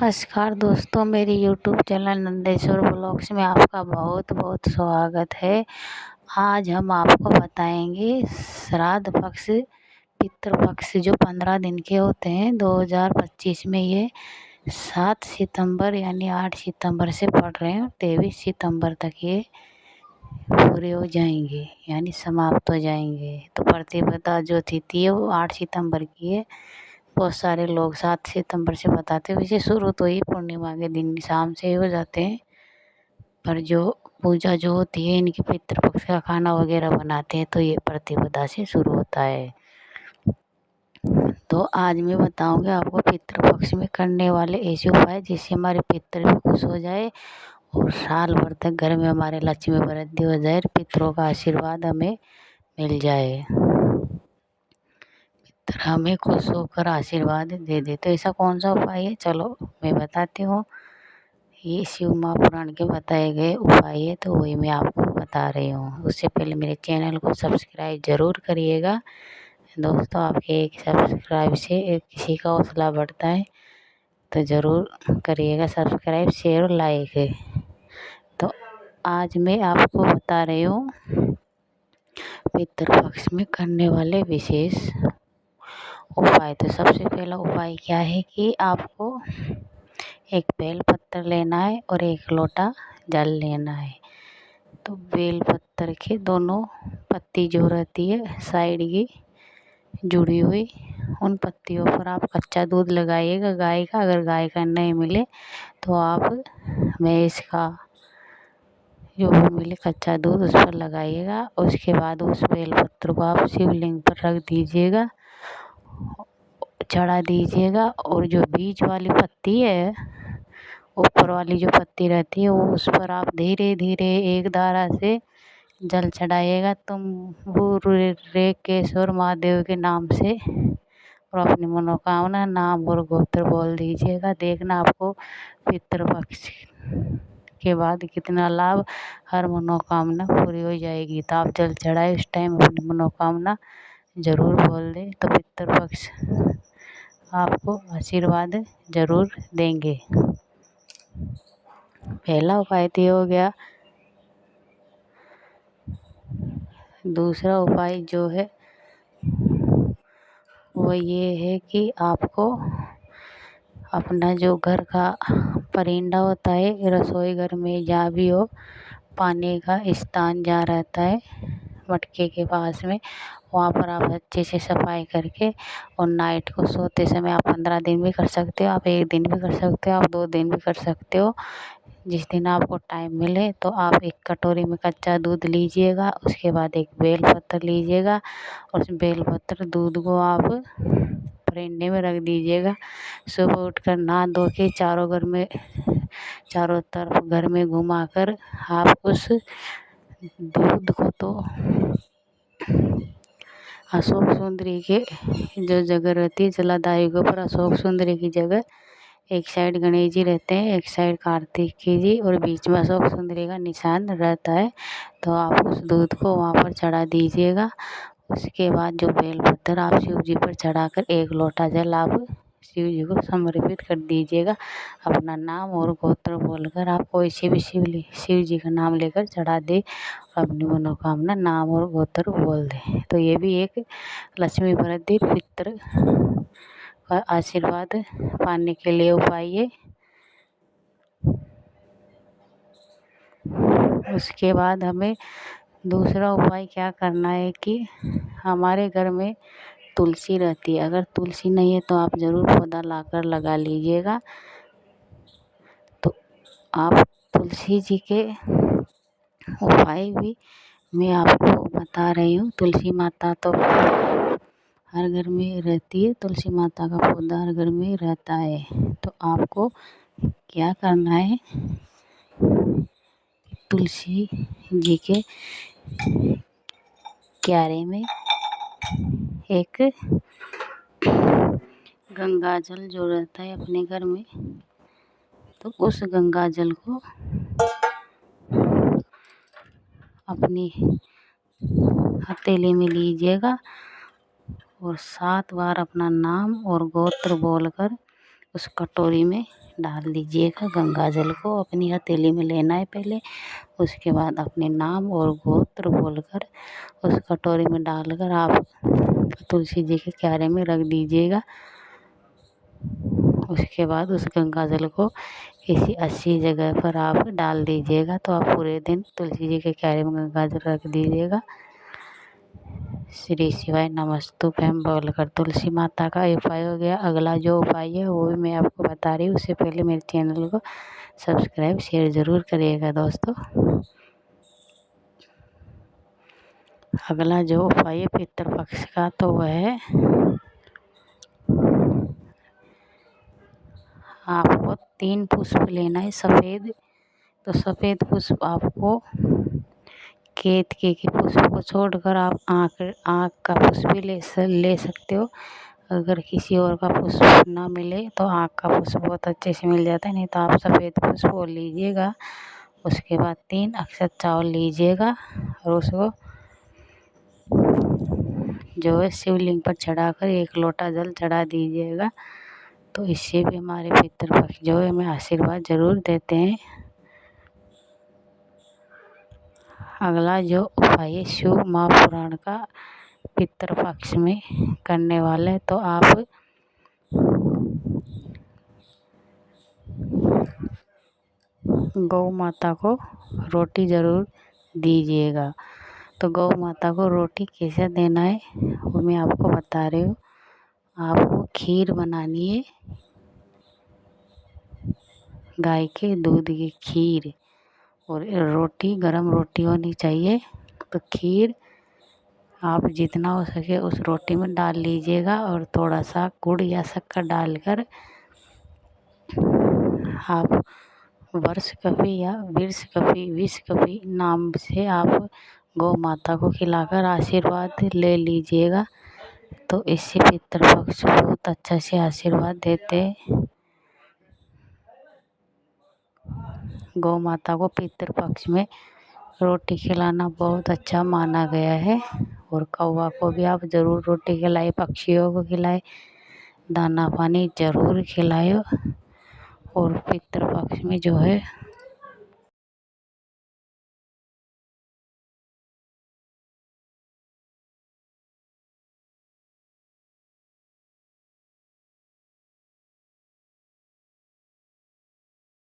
नमस्कार दोस्तों, मेरी यूट्यूब चैनल नंदेश्वर ब्लॉग्स में आपका बहुत बहुत स्वागत है। आज हम आपको बताएंगे श्राद्ध पक्ष पितृपक्ष जो 15 दिन के होते हैं 2025 में ये 7 सितंबर यानी 8 सितंबर से पड़ रहे हैं और 23 सितंबर तक ये पूरे हो जाएंगे यानी समाप्त हो जाएंगे। तो प्रतिपदा जो तिथि है वो 8 सितंबर की है। बहुत सारे लोग 7 सितंबर से बताते हैं। वैसे शुरू तो ये पूर्णिमा के दिन शाम से ही हो जाते हैं, पर जो पूजा जो होती है इनकी पितृपक्ष का खाना वगैरह बनाते हैं तो ये प्रतिपदा से शुरू होता है। तो आज मैं बताऊंगी आपको पितृपक्ष में करने वाले ऐसे उपाय जिससे हमारे पितृ भी खुश हो जाए और साल भर तक घर में हमारे लक्ष्मी वृद्धि हो जाए, पितरों का आशीर्वाद हमें मिल जाए, हमें खुश होकर आशीर्वाद दे दे। तो ऐसा कौन सा उपाय है, चलो मैं बताती हूँ। ये शिव महापुराण के बताए गए उपाय है, तो वही मैं आपको बता रही हूँ। उससे पहले मेरे चैनल को सब्सक्राइब ज़रूर करिएगा दोस्तों। आपके एक सब्सक्राइब से एक किसी का हौसला बढ़ता है, तो ज़रूर करिएगा सब्सक्राइब, शेयर और लाइक। तो आज मैं आपको बता रही हूँ पितृपक्ष में करने वाले विशेष उपाय। तो सबसे पहला उपाय क्या है कि आपको एक बेल पत्र लेना है और एक लोटा जल लेना है। तो बेल पत्र के दोनों पत्ती जो रहती है साइड की जुड़ी हुई, उन पत्तियों पर आप कच्चा दूध लगाइएगा गाय का। अगर गाय का नहीं मिले तो आप भैंस का जो भी मिले कच्चा दूध उस पर लगाइएगा। उसके बाद उस बेल पत्र को आप शिवलिंग पर रख दीजिएगा, चढ़ा दीजिएगा। और जो बीच वाली पत्ती है, ऊपर वाली जो पत्ती रहती है, वो उस पर आप धीरे धीरे एक धारा से जल चढ़ाइएगा। तुम रेकेश्वर महादेव के नाम से और अपनी मनोकामना नाम और गोत्र बोल दीजिएगा। देखना आपको पितृपक्ष के बाद कितना लाभ, हर मनोकामना पूरी हो जाएगी। तो आप जल चढ़ाए उस टाइम अपनी मनोकामना ज़रूर बोल दें, तो पितृपक्ष आपको आशीर्वाद ज़रूर देंगे। पहला उपाय तो हो गया। दूसरा उपाय जो है वो ये है कि आपको अपना जो घर का परिंदा होता है, रसोई घर में जहाँ भी हो, पानी का स्थान जहाँ रहता है मटके के पास में, वहाँ पर आप अच्छे से सफाई करके और नाइट को सोते समय आप 15 दिन भी कर सकते हो, आप 1 दिन भी कर सकते हो, आप 2 दिन भी कर सकते हो। जिस दिन आपको टाइम मिले तो आप एक कटोरी में कच्चा दूध लीजिएगा। उसके बाद एक बेल पत्र लीजिएगा और उस बेल पत्र दूध को आप परिंदे में रख दीजिएगा। सुबह उठकर नहा धो के चारों तरफ घर में घुमाकर आप उस दूध को तो अशोक सुंदरी के जो जगह रहती है जलादायु के ऊपर, अशोक सुंदरी की जगह एक साइड गणेश जी रहते हैं, एक साइड कार्तिकी जी और बीच में अशोक सुंदरी का निशान रहता है। तो आप उस दूध को वहाँ पर चढ़ा दीजिएगा। उसके बाद जो बेलपत्र आप शिव जी पर चढ़ाकर 1 लोटा जल आप शिव जी को समर्पित कर दीजिएगा। अपना नाम और गोत्र बोलकर आप कोई से भी शिव जी का नाम लेकर चढ़ा दे, अपनी मनोकामना नाम और गोत्र बोल दे। तो ये भी एक लक्ष्मी वृद्धि पितृ का आशीर्वाद पाने के लिए उपाय है। उसके बाद हमें दूसरा उपाय क्या करना है कि हमारे घर में तुलसी रहती है। अगर तुलसी नहीं है तो आप ज़रूर पौधा लाकर लगा लीजिएगा। तो आप तुलसी जी के उपाय भी मैं आपको बता रही हूँ। तुलसी माता तो हर घर में रहती है, तुलसी माता का पौधा हर घर में रहता है। तो आपको क्या करना है, तुलसी जी के क्यारे में एक गंगा जल जो रहता है अपने घर में, तो उस गंगा जल को अपनी हथेली में लीजिएगा और 7 बार अपना नाम और गोत्र बोलकर उस कटोरी में डाल दीजिएगा। गंगा जल को अपनी हथेली में लेना है पहले, उसके बाद अपने नाम और गोत्र बोलकर उस कटोरी में डालकर आप तुलसी जी के क्यारे में रख दीजिएगा। उसके बाद उस गंगा जल को किसी अच्छी जगह पर आप डाल दीजिएगा। तो आप पूरे दिन तुलसी जी के क्यारे में गंगा जल रख दीजिएगा। श्री शिवाय नमस्तुभ्यम बोलकर तुलसी माता का उपाय हो गया। अगला जो उपाय है वो भी मैं आपको बता रही हूँ। उससे पहले मेरे चैनल को सब्सक्राइब शेयर ज़रूर करिएगा दोस्तों। अगला जो उपाय है पितृपक्ष का, तो वह है आपको 3 पुष्प लेना है सफ़ेद। तो सफ़ेद पुष्प आपको केतकी के पुष्प को छोड़कर आप आँख का पुष्प भी ले सकते हो। अगर किसी और का पुष्प ना मिले तो आँख का पुष्प बहुत अच्छे से मिल जाता है, नहीं तो आप सफ़ेद पुष्प वो लीजिएगा। उसके बाद 3 अक्षत चावल लीजिएगा और उसको जो है शिवलिंग पर चढ़ाकर 1 लोटा जल चढ़ा दीजिएगा। तो इससे भी हमारे पितृपक्ष जो है हमें आशीर्वाद ज़रूर देते हैं। अगला जो उपाय है शिव महापुराण का पितृपक्ष में करने वाले, तो आप गौ माता को रोटी ज़रूर दीजिएगा। तो गौ माता को रोटी कैसे देना है वो मैं आपको बता रही हूँ। आपको खीर बनानी है, गाय के दूध की खीर, और रोटी गरम रोटी होनी चाहिए। तो खीर आप जितना हो सके उस रोटी में डाल लीजिएगा और थोड़ा सा गुड़ या शक्कर डालकर आप वर्ष कभी या विष कभी नाम से आप गौ माता को खिलाकर आशीर्वाद ले लीजिएगा। तो इससे पितृपक्ष बहुत अच्छा से आशीर्वाद देते हैं। गौ माता को पितृपक्ष में रोटी खिलाना बहुत अच्छा माना गया है। और कौवा को भी आप ज़रूर रोटी खिलाए, पक्षियों को खिलाए, दाना पानी ज़रूर खिलाए। और पितृपक्ष में जो है